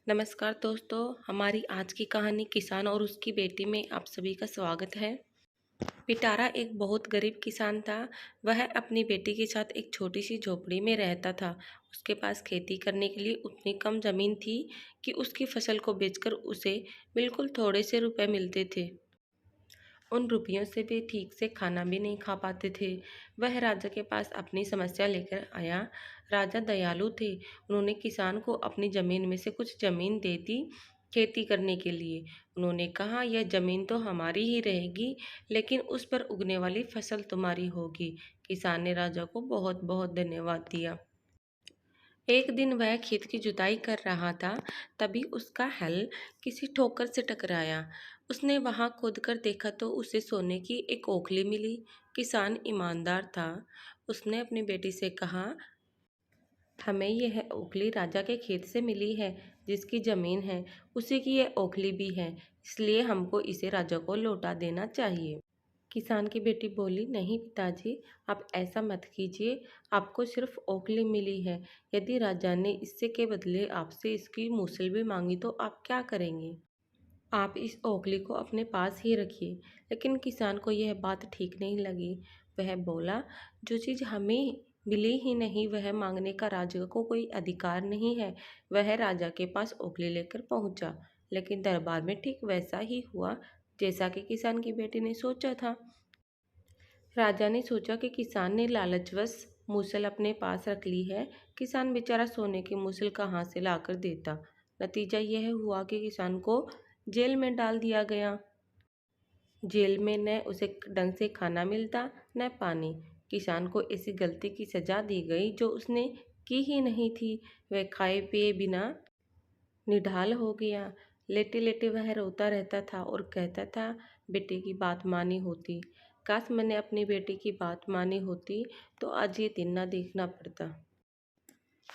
नमस्कार दोस्तों, हमारी आज की कहानी किसान और उसकी बेटी में आप सभी का स्वागत है। पिटारा एक बहुत गरीब किसान था। वह अपनी बेटी के साथ एक छोटी सी झोपड़ी में रहता था। उसके पास खेती करने के लिए उतनी कम जमीन थी कि उसकी फसल को बेचकर उसे बिल्कुल थोड़े से रुपए मिलते थे। उन रुपयों से वे ठीक से खाना भी नहीं खा पाते थे। वह राजा के पास अपनी समस्या लेकर आया। राजा दयालु थे। उन्होंने किसान को अपनी जमीन में से कुछ जमीन दे दी खेती करने के लिए। उन्होंने कहा, यह जमीन तो हमारी ही रहेगी, लेकिन उस पर उगने वाली फसल तुम्हारी होगी। किसान ने राजा को बहुत बहुत धन्यवाद दिया। एक दिन वह खेत की जुताई कर रहा था, तभी उसका हल किसी ठोकर से टकराया। उसने वहां खोद कर देखा तो उसे सोने की एक ओखली मिली। किसान ईमानदार था। उसने अपनी बेटी से कहा, हमें यह ओखली राजा के खेत से मिली है। जिसकी जमीन है उसी की यह ओखली भी है, इसलिए हमको इसे राजा को लौटा देना चाहिए। किसान की बेटी बोली, नहीं पिताजी, आप ऐसा मत कीजिए। आपको सिर्फ ओखली मिली है। यदि राजा ने इससे के बदले आपसे इसकी मूसल भी मांगी तो आप क्या करेंगे? आप इस ओखली को अपने पास ही रखिए। लेकिन किसान को यह बात ठीक नहीं लगी। वह बोला, जो चीज़ हमें मिली ही नहीं वह मांगने का राजा को कोई अधिकार नहीं है। वह राजा के पास ओखली लेकर पहुंचा, लेकिन दरबार में ठीक वैसा ही हुआ जैसा कि किसान की बेटी ने सोचा था। राजा ने सोचा कि किसान ने लालचवश मूसल अपने पास रख ली है। किसान बेचारा सोने की मूसल कहाँ से लाकर देता। नतीजा यह हुआ कि किसान को जेल में डाल दिया गया। जेल में न उसे ढंग से खाना मिलता न पानी। किसान को ऐसी गलती की सजा दी गई जो उसने की ही नहीं थी। वह खाए पिए बिना निढाल हो गया। लेटे लेटे वह रोता रहता था और कहता था, बेटे की बात मानी होती। काश मैंने अपनी बेटी की बात मानी होती तो आज ये दिन ना देखना पड़ता।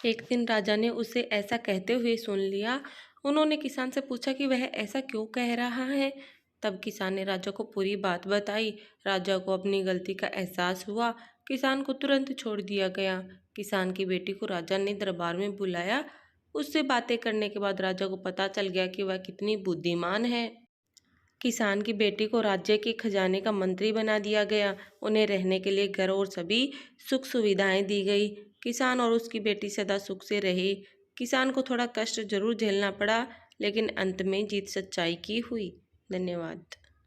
एक दिन राजा ने उसे ऐसा कहते हुए सुन लिया। उन्होंने किसान से पूछा कि वह ऐसा क्यों कह रहा है। तब किसान ने राजा को पूरी बात बताई। राजा को अपनी गलती का एहसास हुआ। किसान को तुरंत छोड़ दिया गया। किसान की बेटी को राजा ने दरबार में बुलाया। उससे बातें करने के बाद राजा को पता चल गया कि वह कितनी बुद्धिमान है। किसान की बेटी को राज्य के खजाने का मंत्री बना दिया गया। उन्हें रहने के लिए घर और सभी सुख सुविधाएं दी गई। किसान और उसकी बेटी सदा सुख से रहे। किसान को थोड़ा कष्ट जरूर झेलना पड़ा, लेकिन अंत में जीत सच्चाई की हुई। धन्यवाद।